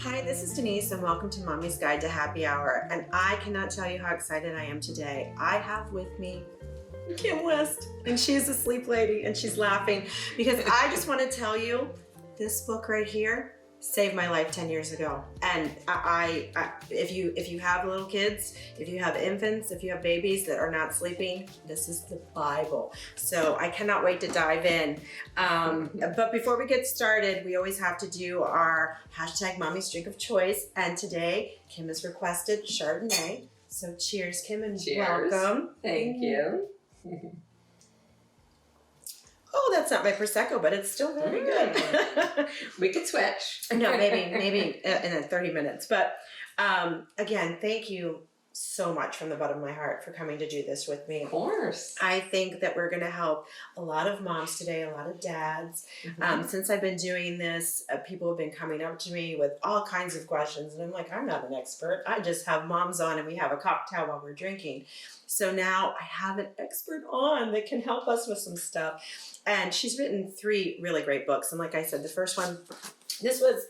Hi, this is Denise and welcome to Mommy's Guide to Happy Hour. And I cannot tell you how excited I am today. I have with me Kim West, and she is a sleep lady and she's laughing because I just want to tell you this book right here saved my life 10 years ago. And if you have little kids, if you have infants, if you have babies that are not sleeping, this is the Bible. So I cannot wait to dive in. But before we get started, we always have to do our hashtag Mommy's Drink of Choice. And today, Kim has requested Chardonnay. So cheers, Kim, and cheers. Welcome. Thank you. Oh, that's not my Prosecco, but it's still very good. We could switch. No, maybe in 30 minutes. But again, thank you so much from the bottom of my heart for coming to do this with me. Of course. I think that we're going to help a lot of moms today, a lot of dads. Since I've been doing this, people have been coming up to me with all kinds of questions. And I'm like, I'm not an expert. I just have moms on and we have a cocktail while we're drinking. So now I have an expert on that can help us with some stuff. And she's written 3 really great books. And like I said, the first one, this is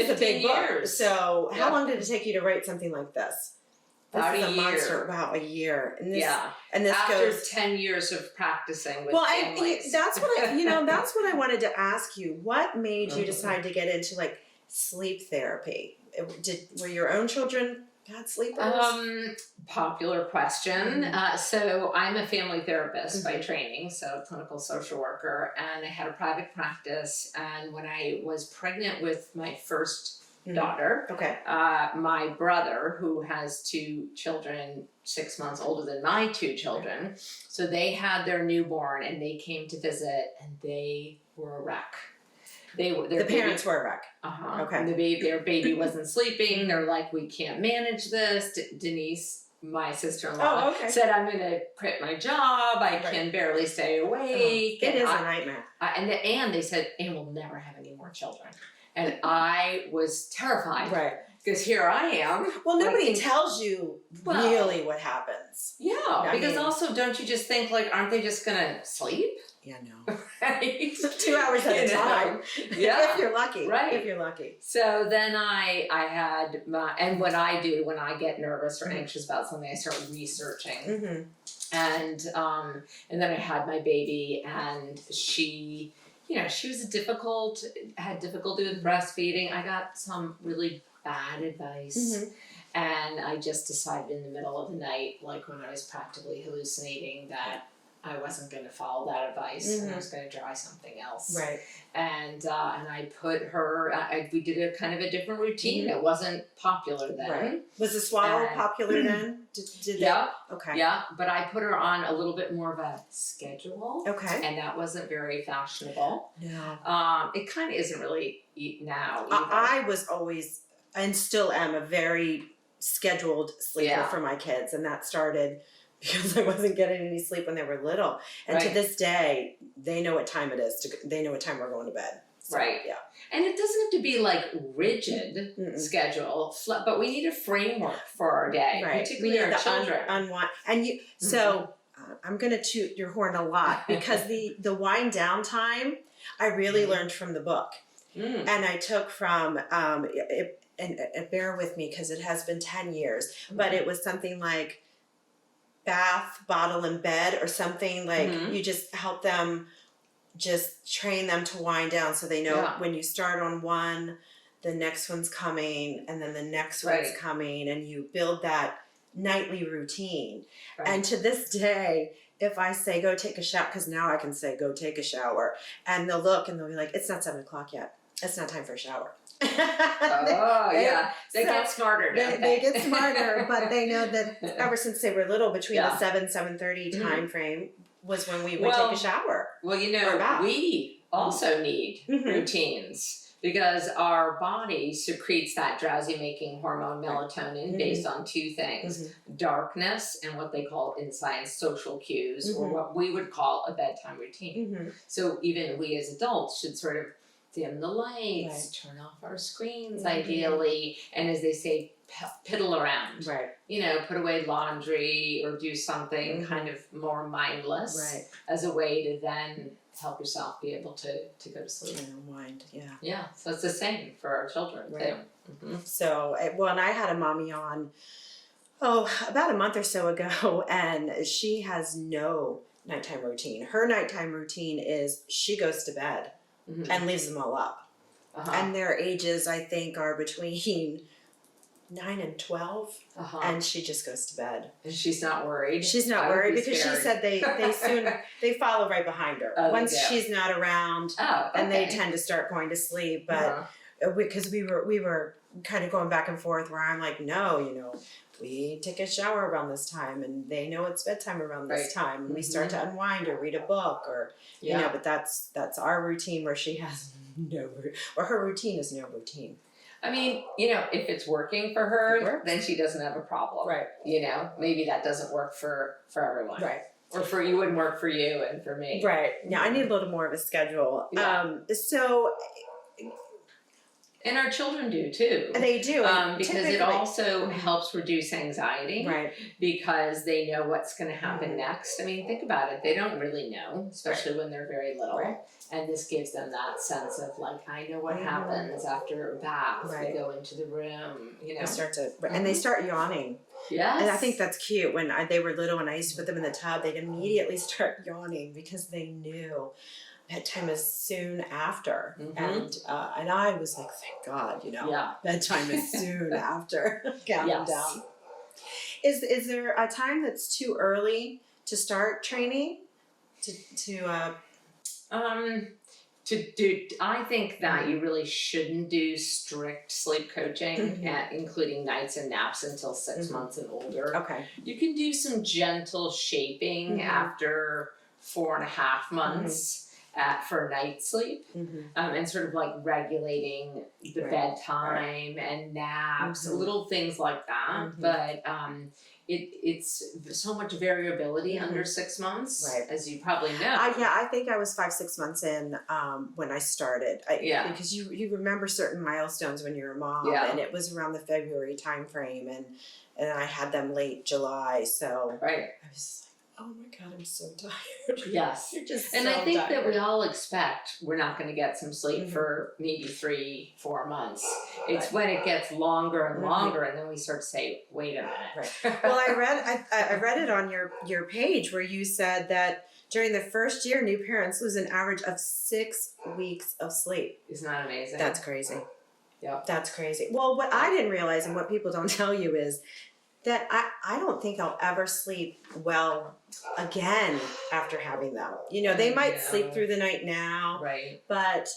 a big book. So how long did it take you to write something like this? About a year. Monster, about a year. And this, yeah. And this after goes 10 years of practicing with families. That's what that's what I wanted to ask you. What made you decide to get into like sleep therapy? Were your own children bad sleepers? Popular question. So I'm a family therapist by training, so clinical social worker, and I had a private practice. And when I was pregnant with my first daughter, my brother, who has 2 children 6 months older than my 2 children, so they had their newborn and they came to visit and they were a wreck. The parents were a wreck. Okay. Their baby wasn't sleeping. They're like, we can't manage this. Denise, my sister-in-law, said, I'm going to quit my job. I can barely stay awake. It is a nightmare. And they said, and we'll never have any more children. And I was terrified. Right. Because here I am. Well, nobody tells you really what happens. Yeah. Because also, don't you just think, like, aren't they just going to sleep? Yeah, no. Right? 2 hours at a time. Yeah. If you're lucky. Right. If you're lucky. So then I had and what I do when I get nervous or anxious about something, I start researching. And then I had my baby, and she was had difficulty with breastfeeding. I got some really bad advice. And I just decided in the middle of the night, like when I was practically hallucinating, that I wasn't going to follow that advice and I was going to try something else. Right. And I put her, we did a kind of a different routine. It wasn't popular then. Right. Was the swaddle popular then? Yeah. Okay. Yeah. But I put her on a little bit more of a schedule. Okay. And that wasn't very fashionable. No. It kind of isn't really now either. I was always, and still am, a very scheduled sleeper for my kids. And that started because I wasn't getting any sleep when they were little. And to this day, they know what time it is. They know what time we're going to bed. So, right. Yeah. And it doesn't have to be like rigid schedule, but we need a framework for our day, particularly our children. And you, so I'm going to toot your horn a lot because the wind down time, I really learned from the book. And I took from, and bear with me because it has been 10 years, but it was something like bath, bottle, and bed, or something like you just help them, just train them to wind down so they know when you start on one, the next one's coming, and then the next one's coming, and you build that nightly routine. And to this day, if I say go take a shower, because now I can say go take a shower, and they'll look and they'll be like, it's not 7 o'clock yet. It's not time for a shower. They get smarter. They get smarter, but they know that ever since they were little, between the 7:30 time frame was when we would take a shower. Well, we also need routines because our body secretes that drowsy-making hormone melatonin based on 2 things: darkness and what they call in science social cues, or what we would call a bedtime routine. So even we as adults should sort of dim the lights, turn off our screens ideally, and as they say, piddle around. Right. Put away laundry or do something kind of more mindless as a way to then help yourself be able to go to sleep. And unwind, yeah. Yeah, so it's the same for our children Right. too. So, and I had a mommy on, about a month or so ago, and she has no nighttime routine. Her nighttime routine is she goes to bed and leaves them all up. And their ages, I think, are between 9 and 12, and she just goes to bed. And she's not worried? She's not worried because she said they follow right behind her. Once she's not around, and they tend to start going to sleep. But because we were kind of going back and forth where I'm like, no, we take a shower around this time, and they know it's bedtime around this time, and we start to unwind or read a book or you know. But that's our routine where she has her routine is no routine. I mean, if it's working for her, then she doesn't have a problem. Right. Maybe that doesn't work for everyone. Right. Or you wouldn't work for you and for me. Right. Yeah, I need a little more of a schedule. Yeah. And our children do too. They do. Because it also helps reduce anxiety. Right. Because they know what's going to happen next. I mean, think about it. They don't really know, especially when they're very little. Right. And this gives them that sense of like, I know what happens after a bath. We go into the room, They start to, and they start yawning. Yes. And I think that's cute. When they were little and I used to put them in the tub, they'd immediately start yawning because they knew bedtime is soon after. And I was like, thank God, bedtime is soon after. Counting down. Is there a time that's too early to start training? I think that you really shouldn't do strict sleep coaching, including nights and naps until 6 months and older. Okay. You can do some gentle shaping after 4.5 months for night sleep, and sort of like regulating the bedtime and naps, little things like that. But it's so much variability under 6 months, as you probably know. I think I was 5-6 months in when I started. Because you remember certain milestones when you're a mom, and it was around the February time frame, and I had them late July, so I was like, oh my God, I'm so tired. Yes. You're just and so I think tired. that we all expect we're not going to get some sleep for maybe 3-4 months. It's when it gets longer and longer, and then we start to say, wait a minute. Well, I read it on your page where you said that during the first year, new parents lose an average of 6 weeks of sleep. Isn't that amazing? That's crazy. Yeah. That's crazy. Well, what I didn't realize and what people don't tell you is that I don't think I'll ever sleep well again after having them. They might sleep through the night now, but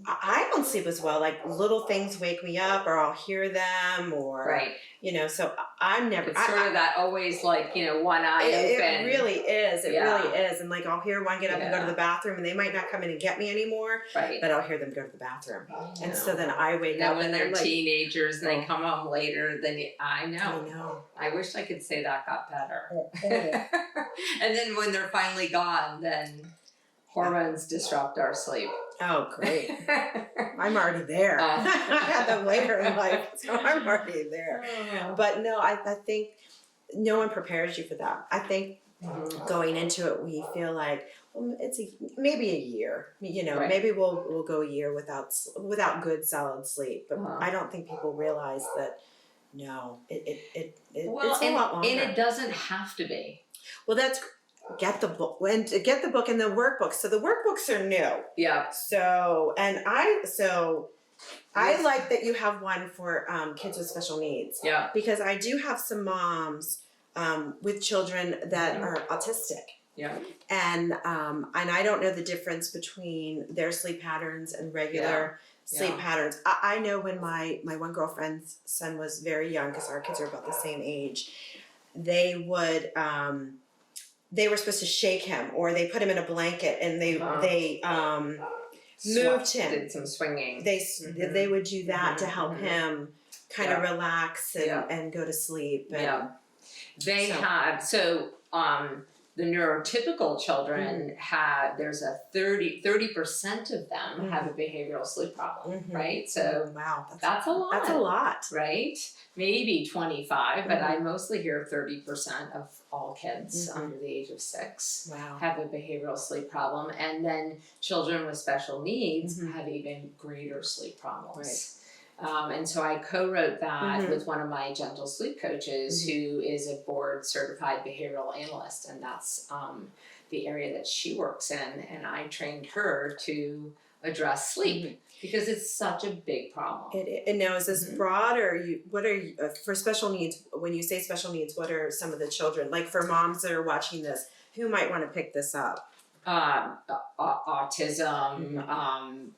I don't sleep as well. Like little things wake me up, or I'll hear them, or so I'm never. It's sort of that always like one eye open. It really is. It really is. And like I'll hear one get up and go to the bathroom, and they might not come in and get me anymore. But I'll hear them go to the bathroom, and so then I wake up. When they're teenagers and they come home later, then I know. I wish I could say that got better. And then when they're finally gone, then hormones disrupt our sleep. Oh, great. I'm already there. I had them later in life, so I'm already there. But no, I think no one prepares you for that. I think going into it, we feel like, well, it's maybe a year. Maybe we'll go a year without good, solid sleep. But I don't think people realize that, no, it's a lot longer. And it doesn't have to be. Well, get the book and the workbooks. So the workbooks are new. Yeah. So I like that you have one for kids with special needs. Yeah. Because I do have some moms with children that are autistic. Yeah. And I don't know the difference between their sleep patterns and regular sleep patterns. I know when my one girlfriend's son was very young, because our kids are about the same age, they were supposed to shake him, or they put him in a blanket and they moved him. Did some swinging. They would do that to help him kind of relax and go to sleep. And they have the neurotypical children have, there's a 30% of them have a behavioral sleep problem, right? So wow, that's a lot. That's a lot. Right? Maybe 25, but I mostly hear 30% of all kids under the age of 6 have a behavioral sleep problem. And then children with special needs have even greater sleep problems. And so I co-wrote that with one of my gentle sleep coaches who is a board certified behavioral analyst, and that's the area that she works in, and I trained her to address sleep because it's such a big problem. And now is this broad, or what are you, for special needs, when you say special needs, what are some of the children, like for moms that are watching this, who might want to pick this up? Autism,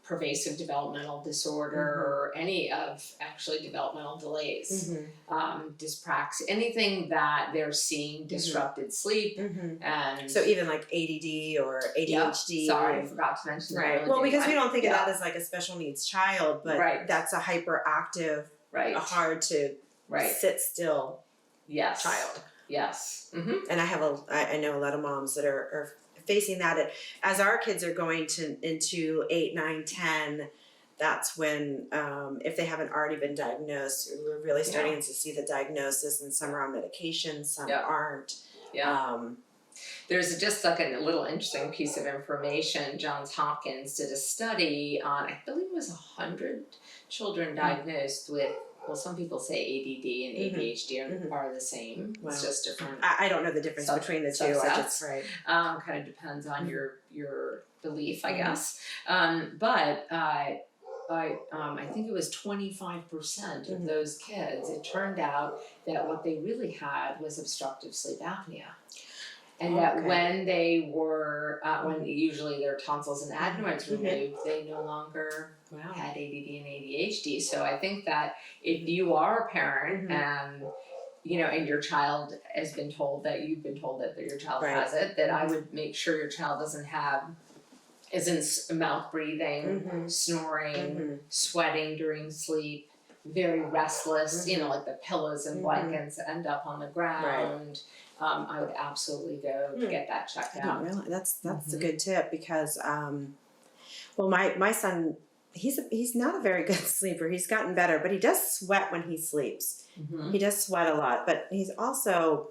pervasive developmental disorder, any of actually developmental delays, dyspraxia, anything that they're seeing disrupted sleep, and so even like ADD or ADHD. Sorry, I forgot to mention that. Right. Well, because we don't think of that as like a special needs child, but that's a hyperactive, hard to sit still child. Yes. And I know a lot of moms that are facing that. As our kids are going into 8, 9, 10, that's when, if they haven't already been diagnosed, we're really starting to see the diagnosis, and some are on medication, some aren't. There's just like a little interesting piece of information. Johns Hopkins did a study on, I believe it was 100 children diagnosed with, well, some people say ADD and ADHD are the same. Wow. It's just different. I don't know the difference between the two. Kind of depends on your belief, I guess. But I think it was 25% of those kids. It turned out that what they really had was obstructive sleep apnea. And that when they were, when usually their tonsils and adenoids removed, they no longer had ADD and ADHD. So I think that if you are a parent and, you know, and your child has been told that you've been told that your child has it, that I would make sure your child isn't mouth breathing, snoring, sweating during sleep, very restless, you know, like the pillows and blankets end up on the ground. I would absolutely go get that checked out. That's a good tip, because well, my son, he's not a very good sleeper. He's gotten better, but he does sweat when he sleeps. He does sweat a lot, but he's also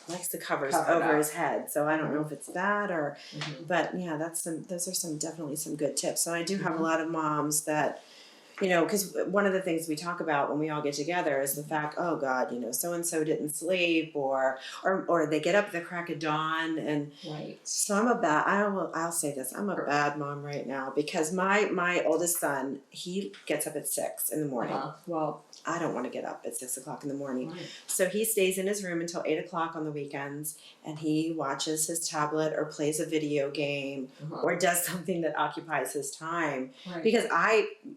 likes the covers over his head. So I don't know if it's that or, but yeah, those are definitely some good tips. So I do have a lot of moms that, you know, because one of the things we talk about when we all get together is the fact, oh God, you know, so-and-so didn't sleep, or they get up at the crack of dawn. And so I'll say this, I'm a bad mom right now, because my oldest son, he gets up at 6 in the morning. Well, I don't want to get up at 6 o'clock in the morning. So he stays in his room until 8 o'clock on the weekends, and he watches his tablet or plays a video game or does something that occupies his time. Because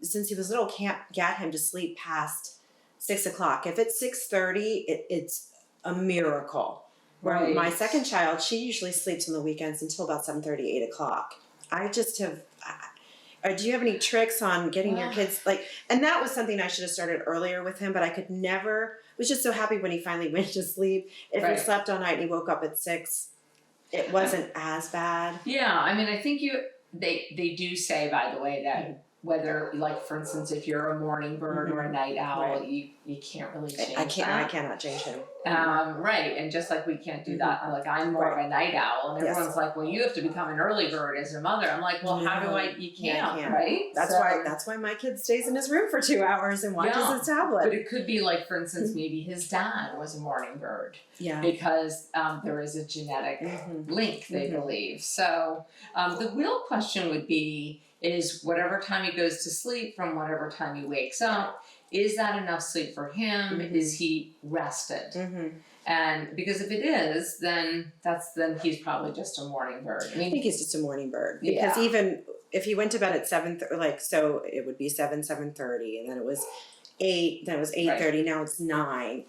since he was little, can't get him to sleep past 6 o'clock. If it's 6:30, it's a miracle. Where my second child, she usually sleeps on the weekends until about 7:30, 8 o'clock. I just have... do you have any tricks on getting your kids, like, and that was something I should have started earlier with him, but I could never, was just so happy when he finally went to sleep. If he slept all night and he woke up at 6, it wasn't as bad. Yeah, I mean, I think they do say, by the way, that whether, like, for instance, if you're a morning bird or a night owl, you can't really change that. I cannot change him. And just like we can't do that, like, I'm more of a night owl, and everyone's like, well, you have to become an early bird as a mother. I'm like, well, how do you can't, right? That's why my kid stays in his room for 2 hours and watches his tablet. But it could be, like, for instance, maybe his dad was a morning bird. Because there is a genetic link, they believe. So the real question would be, is whatever time he goes to sleep from whatever time he wakes up, is that enough sleep for him? Is he rested? And because if it is, then he's probably just a morning bird. I think he's just a morning bird, because even if he went to bed at 7, so it would be 7:30, and then it was 8, then it was 8:30, now it's 9.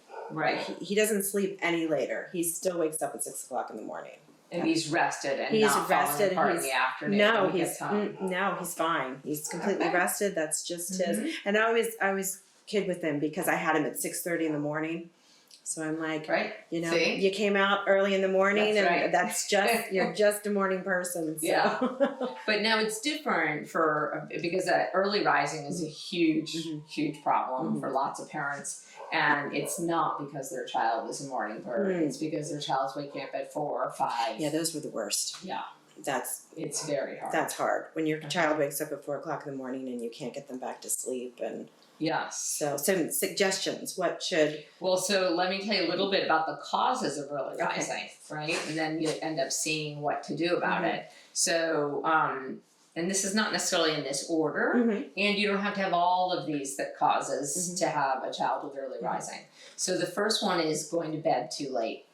He doesn't sleep any later. He still wakes up at 6 o'clock in the morning. And he's rested and not falling apart in the afternoon. No, he's fine. He's completely rested. That's just his. And I always kid with him, because I had him at 6:30 in the morning, So I'm like, right. you know, See? you came out early in the morning, That's and right. that's just you're just a morning person. So. Yeah. But now it's different because early rising is a huge problem for lots of parents. And it's not because their child is a morning bird. It's because their child's waking up at 4 or 5. Yeah, those were the worst. Yeah. It's very hard. That's hard when your child wakes up at 4 o'clock in the morning and you can't get them back to sleep. And yes. So some suggestions. What should? Well, so let me tell you a little bit about the causes of early rising, right? And then you end up seeing what to do about it. So, and this is not necessarily in this order, and you don't have to have all of these causes to have a child with early rising. So the first one is going to bed too late.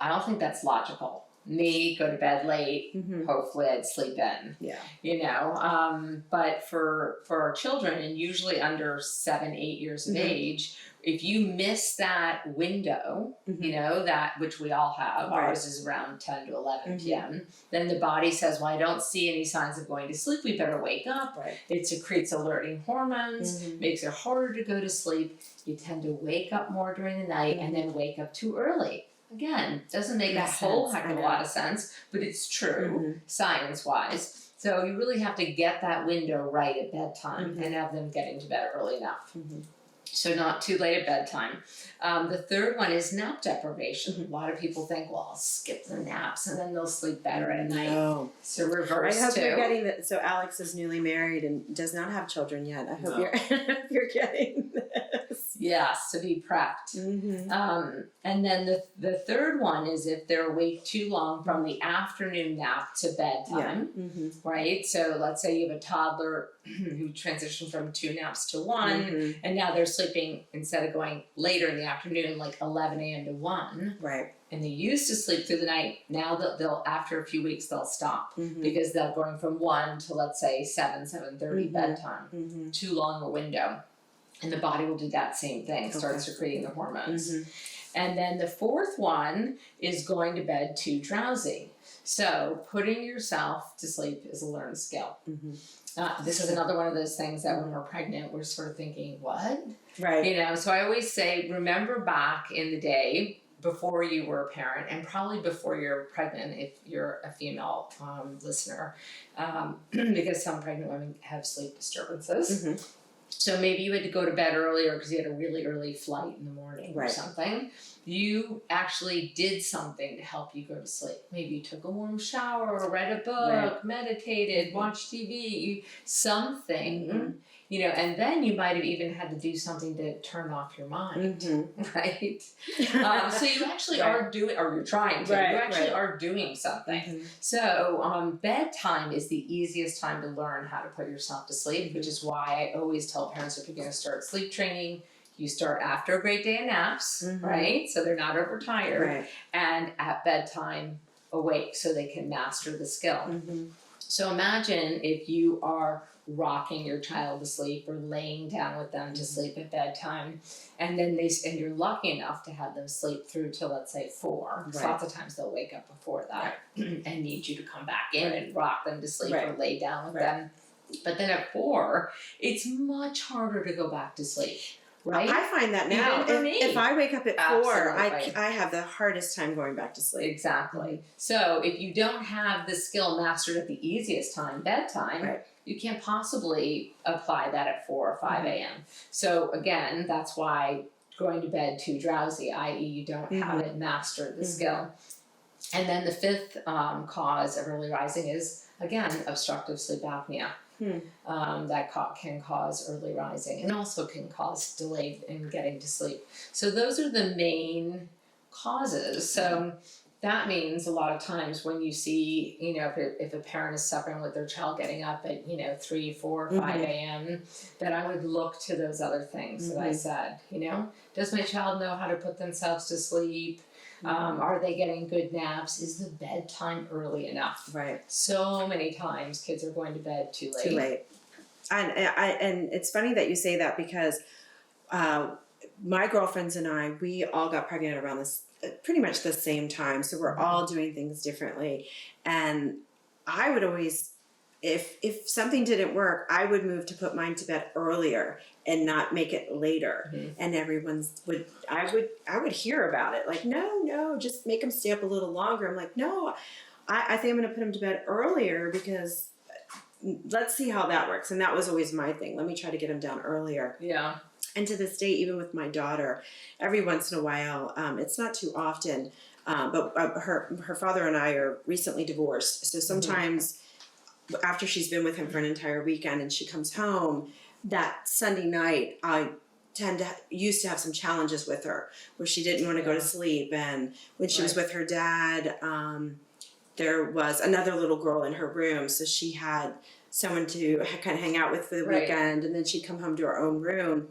I don't think that's logical. Me, go to bed late, hopefully I'd sleep in. Yeah. You know, but for our children, and usually under 7, 8 years of age, if you miss that window, you know, that which we all have, ours is around 10 to 11 p.m., then the body says, well, I don't see any signs of going to sleep, we better wake up. It secretes alerting hormones, makes it harder to go to sleep. You tend to wake up more during the night and then wake up too early. Again, doesn't make a whole heck of a lot of sense, but it's true, science-wise. So you really have to get that window right at bedtime and have them getting to bed early enough. So not too late at bedtime. The third one is nap deprivation. A lot of people think, well, I'll skip the naps and then they'll sleep better at night. No. So reverse I hope too. you're getting that. So Alex is newly married and does not have children yet. I hope you're getting this. Yes, to be prepped. And then the third one is if they're awake too long from the afternoon nap to bedtime, right? So let's say you have a toddler who transitioned from 2 naps to 1, and now they're sleeping, instead of going later in the afternoon, like 11 a.m. to 1. Right. And they used to sleep through the night. Now they'll after a few weeks, they'll stop because they're going from 1 to, let's say, 7:30 bedtime. Too long a window. And the body will do that same thing, start secreting the hormones. And then the fourth one is going to bed too drowsy. So putting yourself to sleep is a learned skill. This is another one of those things that when we're pregnant, we're sort of thinking, what? Right. You know, so I always say, remember back in the day before you were a parent, and probably before you're pregnant if you're a female listener, because some pregnant women have sleep disturbances. So maybe you had to go to bed earlier because you had a really early flight in the morning or something. You actually did something to help you go to sleep. Maybe you took a warm shower, read a book, meditated, watched TV, something, you know, and then you might have even had to do something to turn off your mind, right? So you actually are doing, or you're trying to, you actually are doing something. So bedtime is the easiest time to learn how to put yourself to sleep, which is why I always tell parents if you're going to start sleep training, you start after a great day of naps, right? So they're not overtired, and at bedtime awake so they can master the skill. So imagine if you are rocking your child to sleep or laying down with them to sleep at bedtime, and then and you're lucky enough to have them sleep through till, let's say, 4. So lots of times they'll wake up before that and need you to come back in and rock them to sleep or lay down with them. But then at 4, it's much harder to go back to sleep. Right? I find that now. Even for me. If I wake up at 4, I have the hardest time going back to sleep. Exactly. So if you don't have the skill mastered at the easiest time, bedtime, you can't possibly apply that at 4 or 5 a.m. So again, that's why going to bed too drowsy, i.e. you don't have it mastered, the skill. And then the fifth cause of early rising is, again, obstructive sleep apnea. That can cause early rising and also can cause delay in getting to sleep. So those are the main causes. So that means a lot of times when you see, you know, if a parent is suffering with their child getting up at, you know, 3, 4, 5 a.m., that I would look to those other things that I said, you know, does my child know how to put themselves to sleep? Are they getting good naps? Is the bedtime early enough? Right. So many times kids are going to bed too late. Too late. And it's funny that you say that because my girlfriends and I, we all got pregnant around this pretty much the same time. So we're all doing things differently. And I would always if something didn't work, I would move to put mine to bed earlier and not make it later. And I would hear about it. Like, no, just make them stay up a little longer. I'm like, no, I think I'm going to put them to bed earlier because let's see how that works. And that was always my thing. Let me try to get them down earlier. Yeah. And to this day, even with my daughter, every once in a while, it's not too often, but her father and I are recently divorced. So sometimes after she's been with him for an entire weekend and she comes home, that Sunday night, I used to have some challenges with her where she didn't want to go to sleep. And when she was with her dad, there was another little girl in her room. So she had someone to kind of hang out with for the weekend. And then she'd come home to her own room.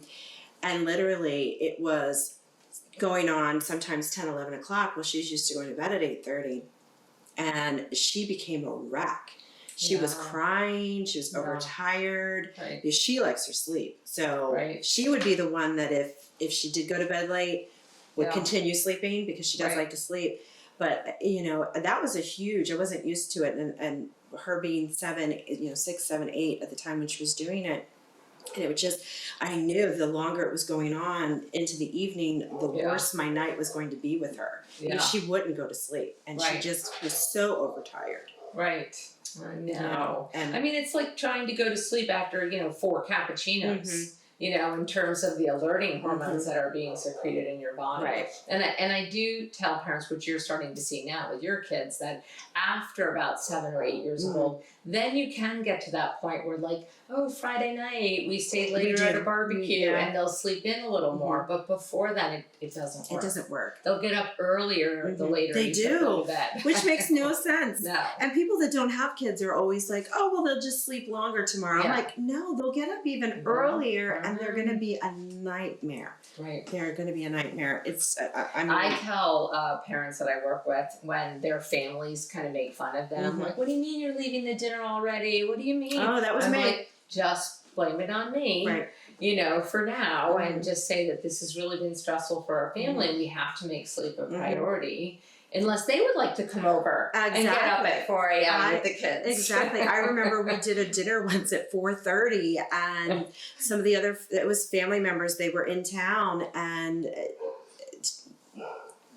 And literally it was going on sometimes 10, 11 o'clock. Well, she's used to going to bed at 8:30. And she became a wreck. She was crying. She was overtired. Because she likes her sleep. So she would be the one that if she did go to bed late, would continue sleeping because she does like to sleep. But, that was I wasn't used to it. And her being 6, 7, 8 at the time when she was doing it. And it was just, I knew the longer it was going on into the evening, the worse my night was going to be with her. Because she wouldn't go to sleep. And she just was so overtired. Right. I know. And I mean, it's like trying to go to sleep after, 4 cappuccinos, in terms of the alerting hormones that are being secreted in your body. Right. And I do tell parents, which you're starting to see now with your kids, that after about 7 or 8 years old, then you can get to that point where like, oh, Friday night, we stayed later at a barbecue and they'll sleep in a little more. But before that, it doesn't work. It doesn't work. They'll get up earlier the later they you go to bed. Which makes no sense. No. And people that don't have kids are always like, oh, well, they'll just sleep longer tomorrow. I'm like, no, they'll get up even earlier and they're going to be a nightmare. Right. They're going to be a nightmare. It's, I tell parents that I work with when their families kind of make fun of them, like, what do you mean you're leaving the dinner already? What do you mean? Oh, that was me. Like, just blame it on me, for now, and just say that this has really been stressful for our family and we have to make sleep a priority. Unless they would like to come over and get up at 4 a.m. with the kids. Exactly. I remember we did a dinner once at 4:30 and some of the it was family members, they were in town and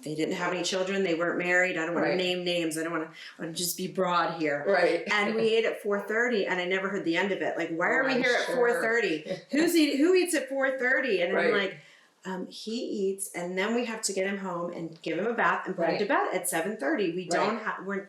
they didn't have any children. They weren't married. I don't want to name names. I don't want to just be broad here. Right. And we ate at 4:30 and I never heard the end of it. Like, why are we here at 4:30? Who eats at 4:30? And I'm like, he eats, and then we have to get him home and give him a bath and put him to bed at 7:30. We don't have. We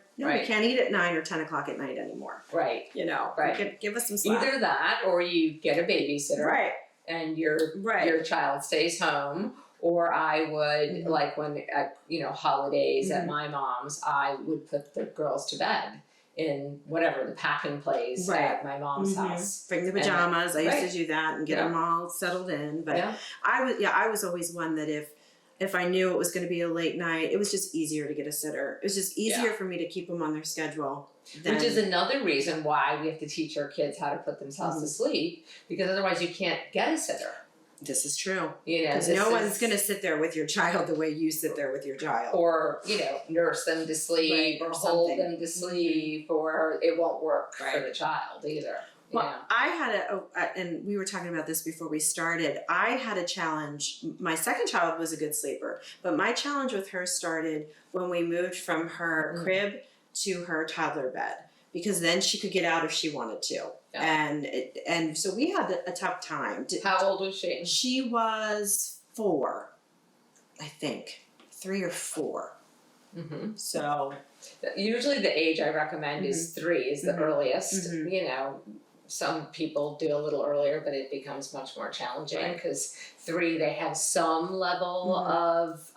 can't eat at 9 or 10 o'clock at night anymore. Right. Give us some slack. Either that, or you get a babysitter. Right. And your child stays home. Or I would like when at holidays at my mom's, I would put the girls to bed in whatever the packing place at my mom's house. Bring the pajamas. I used to do that and get them all settled in. But I was always one that if I knew it was going to be a late night, it was just easier to get a sitter. It was just easier for me to keep them on their schedule. Which is another reason why we have to teach our kids how to put themselves to sleep, because otherwise you can't get a sitter. This is true. Because no one's going to sit there with your child the way you sit there with your child. Or, nurse them to sleep or hold them to sleep, or it won't work for the child either. Well, I had and we were talking about this before we started, I had a challenge. My second child was a good sleeper, but my challenge with her started when we moved from her crib to her toddler bed. Because then she could get out if she wanted to. Yeah. And so we had a tough time. How old was she? She was 4, I think. 3 or 4. So usually the age I recommend is 3 is the earliest. Some people do a little earlier, but it becomes much more challenging because 3, they have some level of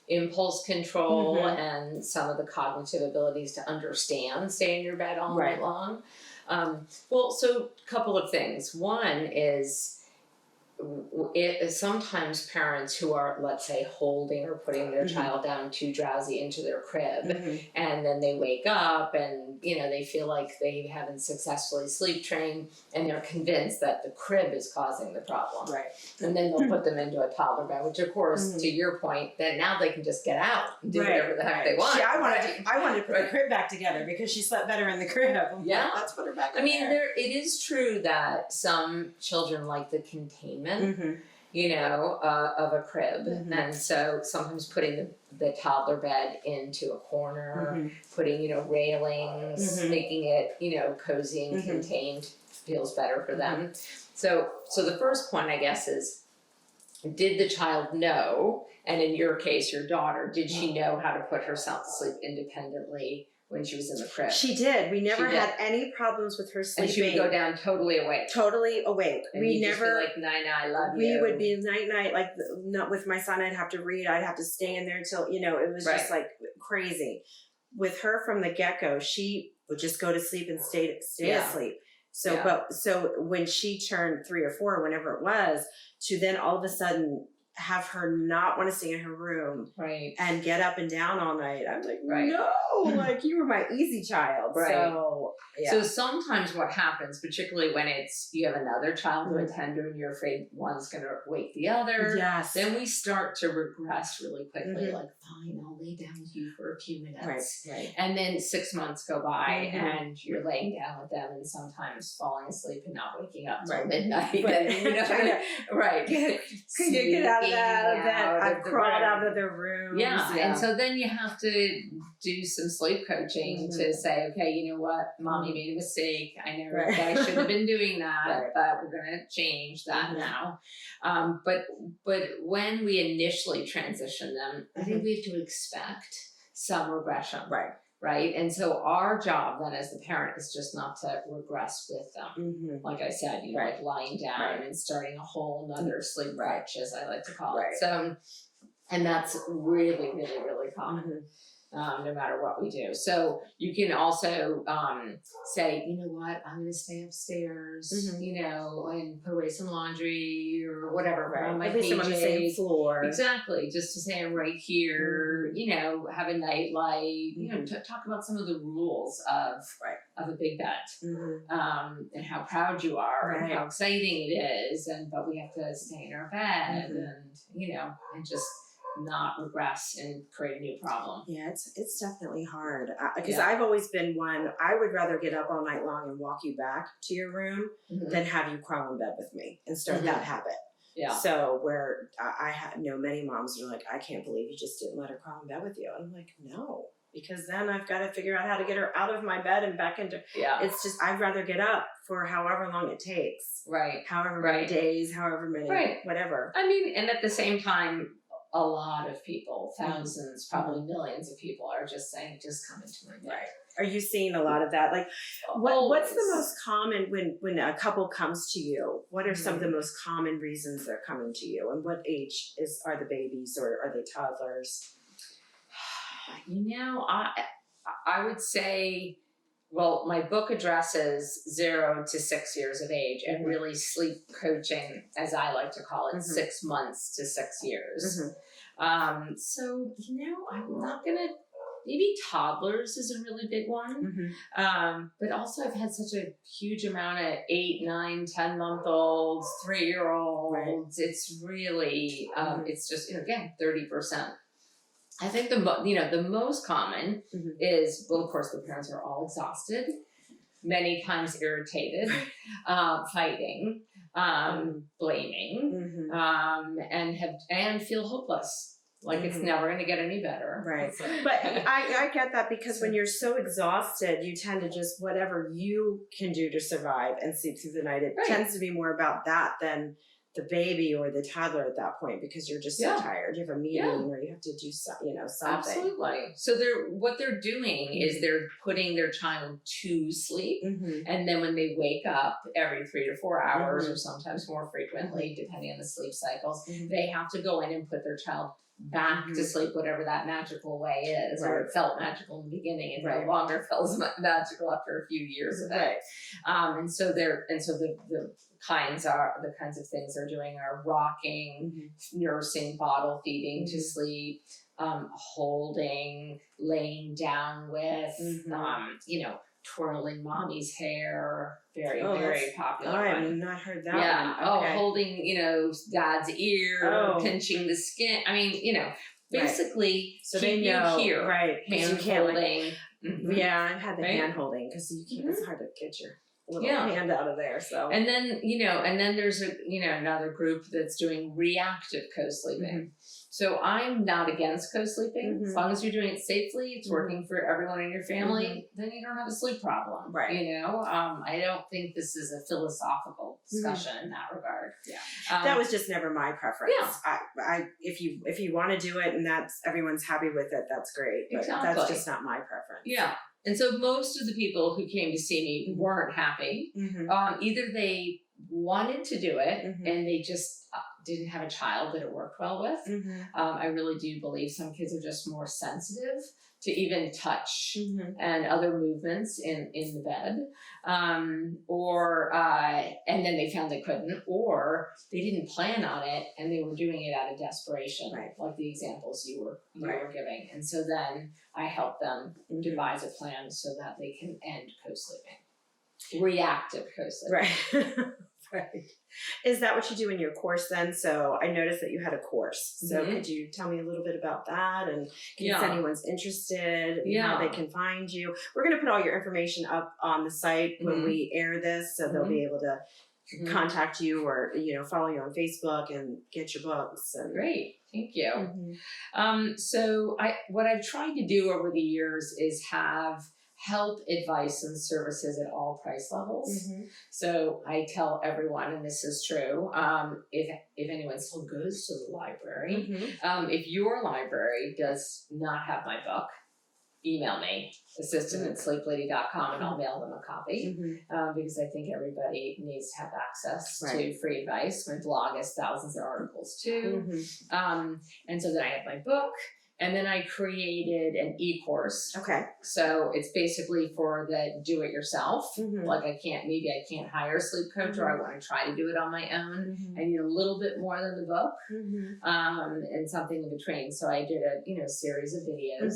impulse control and some of the cognitive abilities to understand stay in your bed all night long. So a couple of things. One is sometimes parents who are, let's say, holding or putting their child down too drowsy into their crib, and then they wake up and they feel like they haven't successfully sleep trained, and they're convinced that the crib is causing the problem. Right. And then they'll put them into a toddler bed, which of course, to your point, that now they can just get out and do whatever the heck they want. See, I wanted to put the crib back together because she slept better in the crib. Yeah, let's put her back. I mean, it is true that some children like the containment, of a crib, and so sometimes putting the toddler bed into a corner, putting railings, making it cozy and contained feels better for them. So the first point, I guess, is, did the child know? And in your case, your daughter, did she know how to put herself to sleep independently when she was in the crib? She did. We never had any problems with her sleeping. And she would go down totally awake. Totally awake. And we you'd never just be like, night, I love you. We would be night, like not with my son. I'd have to read. I'd have to stay in there till it was just like crazy. With her from the get go, she would just go to sleep and stay asleep. So, so when she turned 3 or 4, whenever it was, to then all of a sudden have her not want to stay in her room, and get up and down all night. I'm like, no, like you were my easy child. So sometimes what happens, particularly when you have another child to attend to and you're afraid one's going to wake the other, then we start to regress really quickly. Like, fine, I'll lay down with you for a few minutes. And then 6 months go by and you're laying down with them and sometimes falling asleep and not waking up till midnight. Can you get out of that? I've crawled out of their room. And so then you have to do some sleep coaching to say, okay, you know what, mommy made a mistake. I know that I shouldn't have been doing that, but we're going to change that now. But when we initially transition them, I think we have to expect some regression. Right. And so our job then as the parent is just not to regress with them. Like I said, like lying down and starting a whole nother sleep coach, as I like to call it. So, and that's really, really, really common. No matter what we do. So you can also say, you know what, I'm going to stay upstairs, and put away some laundry or whatever. On my PJs. On the same floor. Exactly. Just to say I'm right here, have a night light, talk about some of the rules of a big bed, and how proud you are and how exciting it is. But we have to stay in our bed and just not regress and create a new problem. Yeah, it's definitely hard because I've always been one. I would rather get up all night long and walk you back to your room than have you crawl in bed with me and start that habit. So where I know many moms are like, I can't believe you just didn't let her crawl in bed with you. And I'm like, no, because then I've got to figure out how to get her out of my bed and back into. It's just I'd rather get up for however long it takes. However many days, however many whatever. I mean, and at the same time, a lot of people, thousands, probably millions of people are just saying, just come into my bed. Are you seeing a lot of that? Like, what's the most common when a couple comes to you? What are some of the most common reasons they're coming to you? And what age are the babies, or are they toddlers? I would say, well, my book addresses 0 to 6 years of age, and really sleep coaching, as I like to call it, 6 months to 6 years. So, I'm not going to, maybe toddlers is a really big one. But also I've had such a huge amount of 8, 9, 10-month-olds, 3-year-olds. It's really, it's just, again, 30%. I think the most common is, well, of course, the parents are all exhausted, many times irritated, fighting, blaming, and feel hopeless. Like it's never going to get any better. But I get that, because when you're so exhausted, you tend to just whatever you can do to survive and sleep through the night. It tends to be more about that than the baby or the toddler at that point, because you're just so tired. You have a meeting or you have to do something. Absolutely. So what they're doing is they're putting their child to sleep, and then when they wake up every 3 to 4 hours, or sometimes more frequently, depending on the sleep cycles, they have to go in and put their child back to sleep, whatever that magical way is, or it felt magical in the beginning and no longer feels magical after a few years of it. And so the kinds of things they're doing are rocking, nursing, bottle feeding to sleep, holding, laying down with, twirling mommy's hair, very popular. I have not heard that one. Okay. Holding, dad's ear, pinching the skin. I mean, basically, so keep they know, you here. Hand holding. Yeah, I've had the hand holding because you can't. It's hard to get your little hand out of there. So and then there's another group that's doing reactive co-sleeping. So I'm not against co-sleeping. As long as you're doing it safely, it's working for everyone in your family, then you don't have a sleep problem. I don't think this is a philosophical discussion in that regard. That was just never my preference. If you want to do it and that's everyone's happy with it, that's great. But that's just not my preference. And so most of the people who came to see me weren't happy. Either they wanted to do it and they just didn't have a child that it worked well with. I really do believe some kids are just more sensitive to even touch and other movements in the bed. And then they found they couldn't, or they didn't plan on it and they were doing it out of desperation, like the examples you were giving. And so then I help them devise a plan so that they can end co-sleeping. Reactive co-sleeping. Right. Is that what you do in your course then? So I noticed that you had a course. So could you tell me a little bit about that? And if anyone's interested, how they can find you. We're going to put all your information up on the site when we air this, so they'll be able to contact you or follow you on Facebook and get your books. And great. Thank you. So what I've tried to do over the years is have help, advice, and services at all price levels. So I tell everyone, and this is true, if anyone still goes to the library, if your library does not have my book, email me, assistant@sleeplady.com, and I'll mail them a copy, because I think everybody needs to have access to free advice. My blog has thousands of articles too. And so then I have my book. And then I created an e-course. So it's basically for the do-it-yourself. Like I can't hire a sleep coach, or I want to try to do it on my own. I need a little bit more than the book, and something in between. So I did a series of videos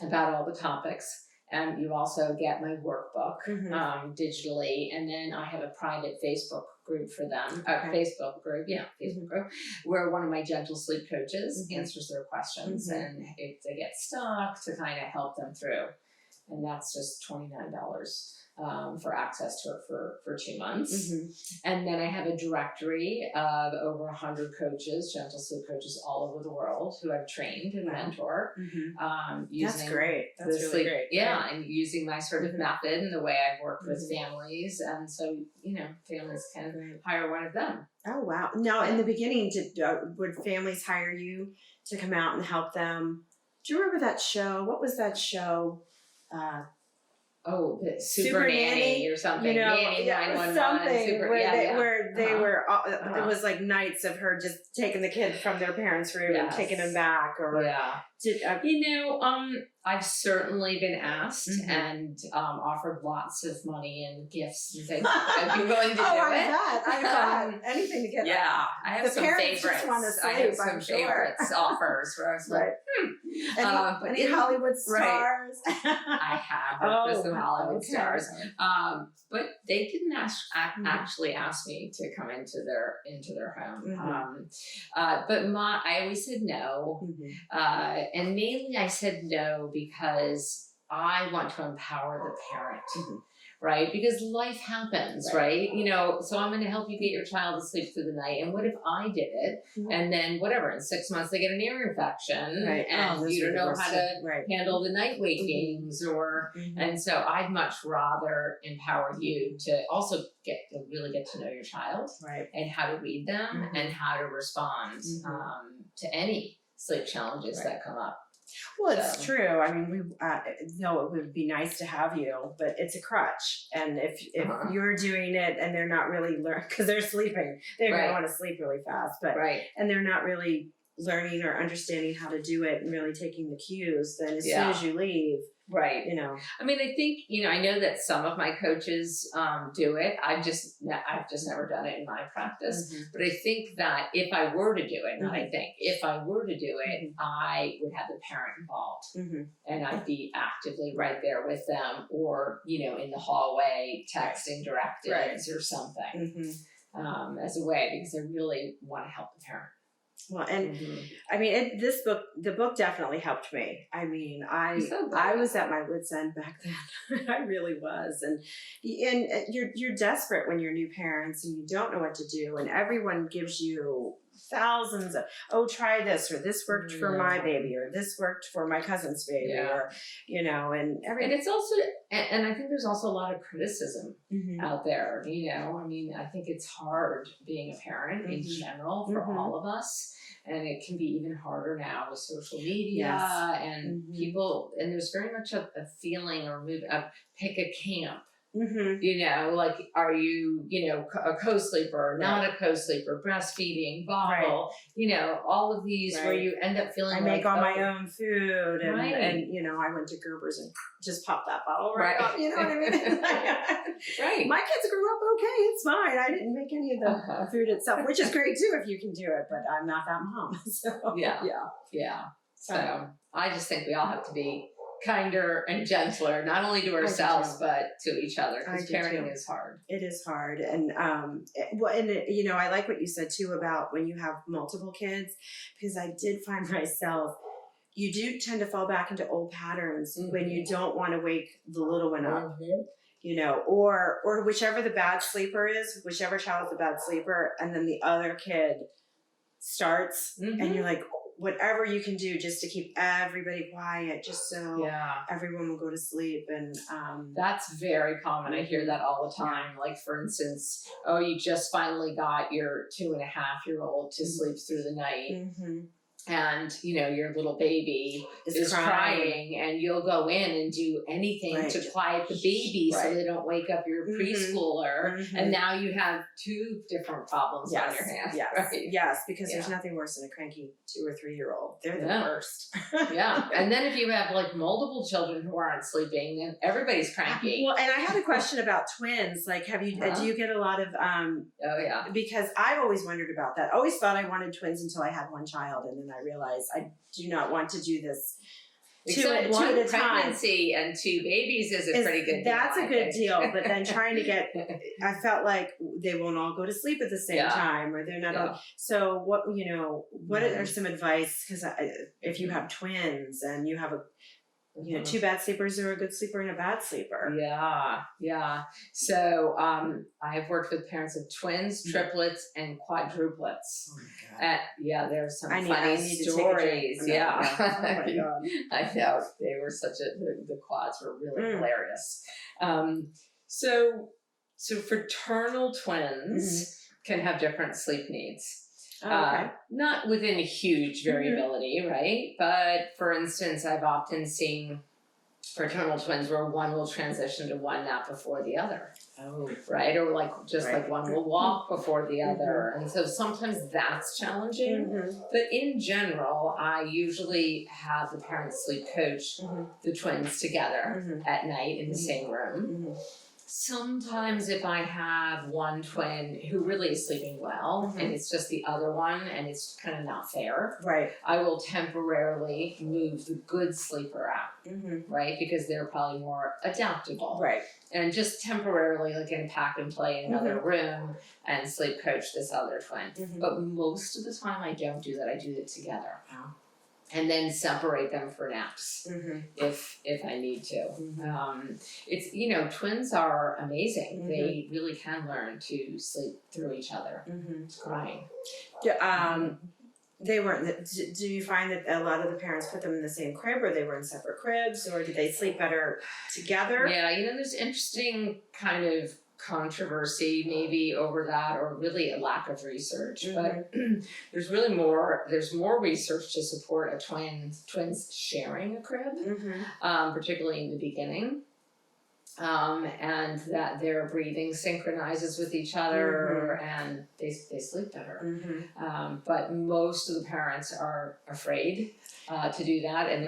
about all the topics. And you also get my workbook digitally, and then I have a private Facebook group for them. Facebook group, where one of my gentle sleep coaches answers their questions, and if they get stuck, to kind of help them through. And that's just $29 for access to it for 2 months. And then I have a directory of over 100 coaches, gentle sleep coaches all over the world, who I've trained and mentor. That's great. That's really great. And using my sort of method and the way I've worked with families. And so, families can hire one of them. Oh, wow. Now, in the beginning, would families hire you to come out and help them? Do you remember that show? What was that show? The Super Nanny or something. Nanny 911. Something where they were. It was like nights of her just taking the kid from their parents' room and taking them back. Or I've certainly been asked and offered lots of money and gifts and things. I'd be willing to do it. I bet anything to get. I have the some parents favorites. Just want to sleep, I have some favorites offers where I was like, Any Hollywood stars? I have worked with some Hollywood stars, but they didn't actually ask me to come into their home. But I always said no, and mainly I said no because I want to empower the parent. Right? Because life happens, right? So I'm going to help you get your child to sleep through the night. And what if I did it? And then in 6 months they get an ear infection and you don't know how to handle the night wakings and so I'd much rather empower you to also really get to know your child and how to read them and how to respond to any sleep challenges that come up. Well, it's true. I mean, no, it would be nice to have you, but it's a crutch. And if you're doing it and they're not really learning, because they're sleeping, they're going to want to sleep really fast, and they're not really learning or understanding how to do it and really taking the cues, then as soon Yeah. as you leave, Right. you know. I mean, I think, I know that some of my coaches do it. I've just never done it in my practice. Mhm. But I think that if I were to do it, not I Mhm. think, if I were to do it, Mhm. I would have the parent involved. Mhm. And I'd be actively right there with them, or, in the hallway texting directives or something, Mhm. as a way, because I really want to help the parent. Well, and I mean, the book definitely helped me. I mean, I was at my wit's end back then. I really was, and you're desperate when you're new parents and you don't know what to do, and everyone gives you thousands of, oh, try this, or this worked for my baby, or this worked for my cousin's baby, or and it's also, and I think there's also a lot of criticism out there. I mean, I think it's hard being a parent in general for all of us. And it can be even harder now with social media and people, and there's very much a feeling or move of pick a camp. Like, are you, a co-sleeper, not a co-sleeper, breastfeeding, bottle, all of these where you end up feeling I make all my own food, and I went to Gerber's and just popped that bottle up, you know what I mean? Right. My kids grew up okay, it's fine. I didn't make any of the food itself, which is great too if you can do it, but I'm not that mom. So yeah. So I just think we all have to be kinder and gentler, not only to ourselves but to each other, because parenting is hard. It is hard, and I like what you said too about when you have multiple kids, because I did find myself, you do tend to fall back into old patterns when you don't want to wake the little one up, or whichever the bad sleeper is, whichever child is the bad sleeper, and then the other kid starts, and you're like, whatever you can do just to keep everybody quiet, just so everyone will go to sleep. And that's very common. I hear that all the time. Like, for instance, you just finally got your 2.5-year-old to sleep through the night. And your little baby is crying, and you'll go in and do anything to quiet the baby so they don't wake up your preschooler, and now you have 2 different problems on your hands. Yes, because there's nothing worse than a cranky 2 or 3-year-old. They're the worst. And then if you have like multiple children who aren't sleeping, then everybody's cranky. Well, and I had a question about twins. Like, do you get a lot of because I've always wondered about that. Always thought I wanted twins until I had one child, and then I realized I do not want to do this two at a pregnancy and 2 babies is a pretty good deal. That's a good deal, but then trying to get, I felt like they won't all go to sleep at the same time, or they're not all. So what are some advice? Because if you have twins and you have 2 bad sleepers, or a good sleeper and a bad sleeper. Yeah. So I've worked with parents of twins, triplets, and quadruplets. Oh my God. There's some funny stories. Oh my God. I know, they were the quads were really hilarious. So fraternal twins can have different sleep needs. Not within a huge variability, right? But for instance, I've often seen fraternal twins where one will transition to one nap before the other. Right? Or like one will walk before the other. And so sometimes that's challenging. But in general, I usually have the parents sleep coach the twins together at night in the same room. Sometimes if I have one twin who really is sleeping well and it's just the other one and it's kind of not fair, I will temporarily move the good sleeper out, right? Because they're probably more adaptable. And just temporarily, like, in pack and play in another room and sleep coach this other twin. But most of the time I don't do that. I do it together. And then separate them for naps if I need to. It's twins are amazing. They really can learn to sleep through each other. Crying. They weren't. Do you find that a lot of the parents put them in the same crib, or they were in separate cribs, or did they sleep better together? Yeah, there's interesting kind of controversy maybe over that, or really a lack of research. But there's more research to support a twins sharing a crib, particularly in the beginning. and that their breathing synchronizes with each other, and they sleep better. But most of the parents are afraid to do that, and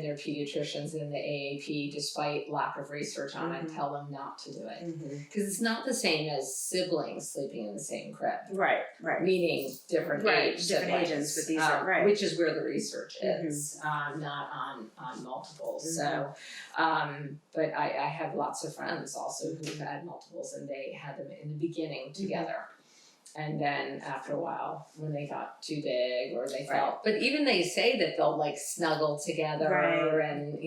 their pediatricians and the AAP, despite lack of research on it, tell them not to do it, because it's not the same as siblings sleeping in the same crib. Right. Meaning different age different siblings, ages, but these are which is where the research is, not on multiples. So, but I have lots of friends also who've had multiples, and they had them in the beginning together. And then after a while, when they got too big or they felt, but even they say that they'll like snuggle together and,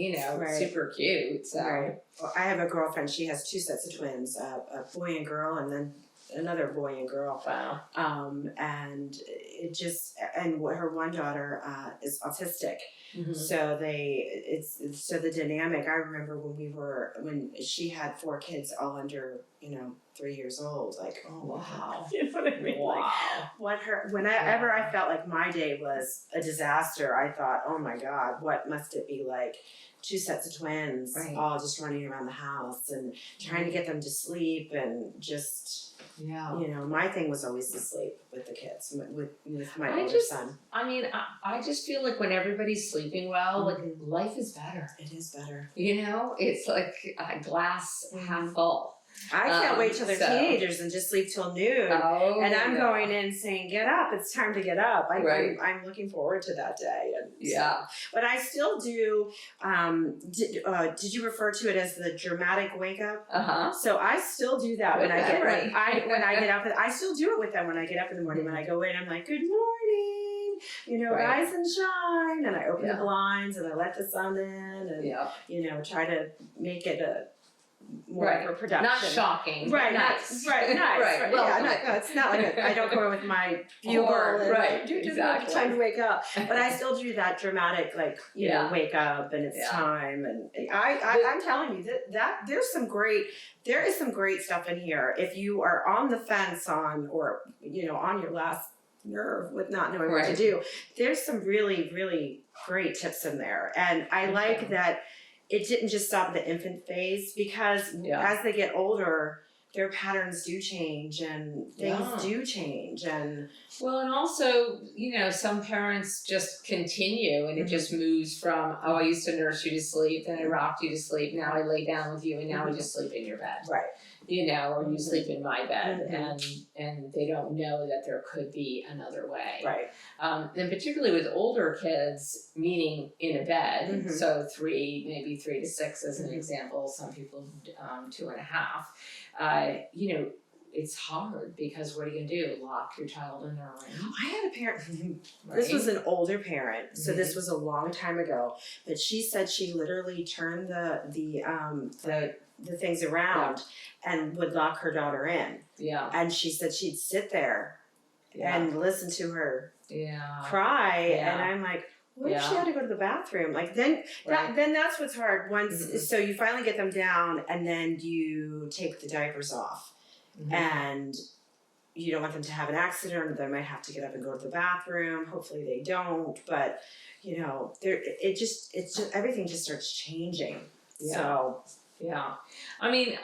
super cute. So Well, I have a girlfriend, she has 2 sets of twins, a boy and girl, and then another boy and girl. Wow. And it just, and her one daughter is autistic. So so the dynamic, I remember when she had 4 kids all under, 3 years old, like, oh wow. You know what I mean? Wow. Like, whenever I felt like my day was a disaster, I thought, oh my God, what must it be like? 2 sets of twins, all just running around the house and trying to get them to sleep, and just, my thing was always to sleep with the kids, with my older son. I mean, I just feel like when everybody's sleeping well, like life is better. It is better. It's like a glass half full. I can't wait till they're teenagers and just sleep till noon. And I'm going in saying, get up, it's time to get up. I'm looking forward to that day. And but I still do, did you refer to it as the dramatic wake up? So I still do that when I get up. I still do it with them when I get up in the morning. When I go in, I'm like, good morning, rise and shine. And I open the blinds and I let the sun in and, try to make it a more of a production. Not shocking. Nice. Nice. Well, it's not like I don't go in with my bugle and exactly. Time to wake up. But I still do that dramatic, wake up and it's time. And I'm telling you that there is some great stuff in here. If you are on the fence on your last nerve with not knowing what to do, there's some really, really great tips in there. And I like that it didn't just stop at the infant phase, because as they get older, their patterns do change and things do change. And also, some parents just continue and it just moves from, I used to nurse you to sleep, then I rocked you to sleep, now I lay down with you, and now I just sleep in your bed. Or you sleep in my bed, and they don't know that there could be another way. And particularly with older kids, meaning in a bed, so 3 to 6 as an example, some people 2.5, it's hard, because what are you going to do? Lock your child in their room? I had a parent, this was an older parent, so this was a long time ago, but she said she literally turned the things around and would lock her daughter in. And she said she'd sit there and listen to her cry, and I'm like, what if she had to go to the bathroom? Like then that's what's hard. Once so you finally get them down, and then you take the diapers off, and you don't want them to have an accident, or they might have to get up and go to the bathroom. Hopefully they don't, but everything just starts changing. So I mean,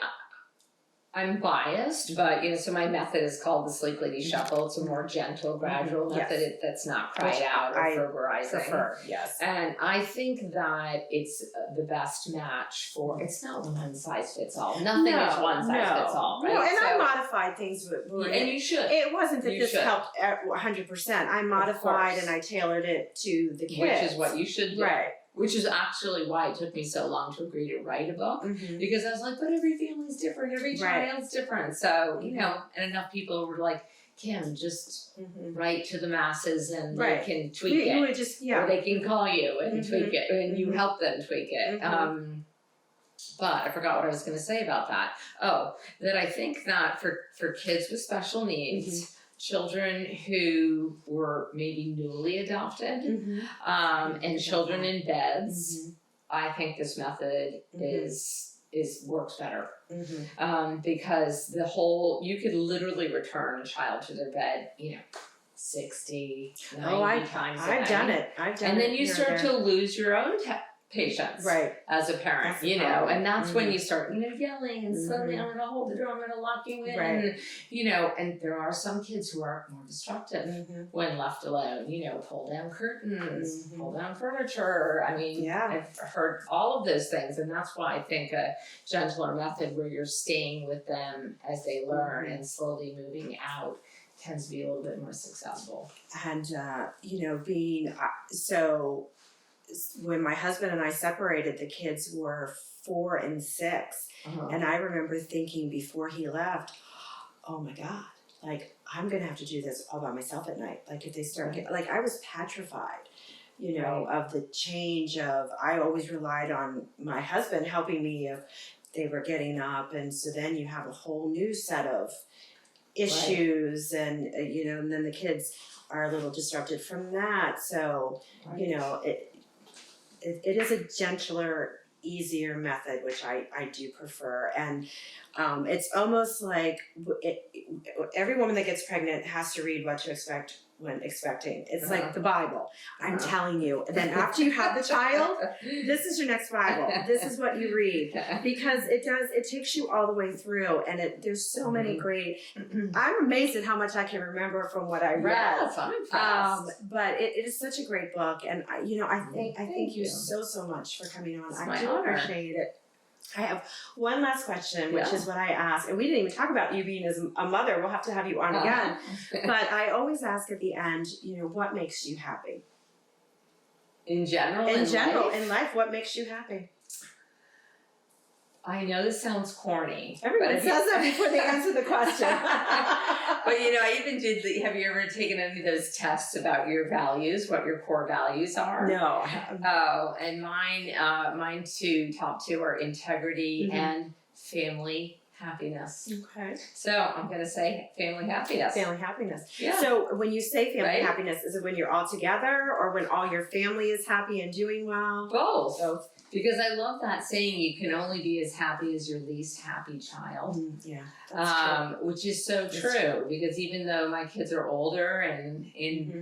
I'm biased, but so my method is called the Sleep Lady Shuffle. It's a more gentle, gradual method that's not cried out or fervorizing. Prefer, and I think that it's the best match for. It's not one size fits all. Nothing is one size fits all. Right? No, and I modified things and you should. It wasn't that this helped 100%. I modified and I tailored it to the kids, which is what you should do. Which is actually why it took me so long to agree to write a book, because I was like, but every family's different, every child's different. So, and enough people were like, Kim, just write to the masses and they can tweak it. Or they can call you and tweak it, and you help them tweak it. But I forgot what I was going to say about that. That I think that for kids with special needs, children who were maybe newly adopted, and children in beds, I think this method works better. Because you could literally return a child to their bed, 60, 90 times a day. I've done it. And then you start to lose your own patience Right. as a parent, That's the you know, problem. and that's when you start, you know, yelling and suddenly I'm going to hold the door, I'm going to lock you in, and, you know, and there are some kids who are more destructive when left alone, you know, pull down curtains, pull down furniture. I mean, I've heard all of those things, and that's why I think a gentler method where you're staying with them as they learn and slowly moving out tends to be a little bit more successful. And, you know, being, so when my husband and I separated, the kids were 4 and 6. And I remember thinking before he left, oh my God, like, I'm going to have to do this all by myself at night. Like, if they start getting, like, I was petrified, you know, of the change of, I always relied on my husband helping me if they were getting up. And so then you have a whole new set of issues and, you know, and then the kids are a little disrupted from that. So, you know, it is a gentler, easier method, which I do prefer. And it's almost like every woman that gets pregnant has to read What to Expect When Expecting. It's like the Bible. I'm telling you. And then after you have the child, this is your next Bible. This is what you read. Because it takes you all the way through. And there's so many great, I'm amazed at how much I can remember from what I read. Yes, I'm impressed. But it is such a great book. And I thank you so much for coming on. It's I my do honor. appreciate it. I have one last question, which is what I ask, and we didn't even talk about you being as a mother. We'll have to have you on again. But I always ask at the end, you know, what makes you happy? In general, in life, what makes you happy? I know this sounds corny. Everyone says that before they answer the question. But you know, I even did have you ever taken any of those tests about your values, what your core values are? No. Oh, and mine top two are integrity and family happiness. Okay. So I'm going to say family happiness. Family happiness. Yeah. So when you say family happiness, is it when you're all together or when all your family is happy and doing well? Both. Because I love that saying, you can only be as happy as your least happy child. Yeah, that's true. Which is so true. Because even though my kids are older and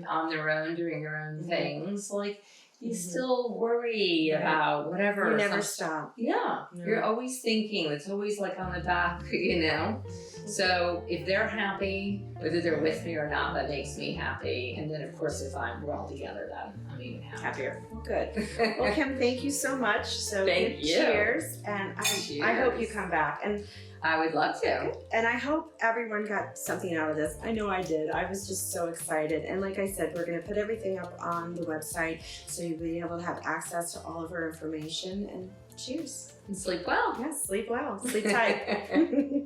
on their own, doing their own things, like, you still worry about whatever. You never stop. Yeah. No. You're always thinking. It's always like on the back, you know? So if they're happy, whether they're with me or not, that makes me happy. And then, of course, if we're all together, then I'm even happier. Well, good. Well, Kim, thank you so much. So thank you. Cheers. And I hope you come back. And I would love to. And I hope everyone got something out of this. I know I did. I was just so excited. And like I said, we're going to put everything up on the website so you'll be able to have access to all of our information. And cheers. And sleep well. Yes, sleep well. Sleep tight.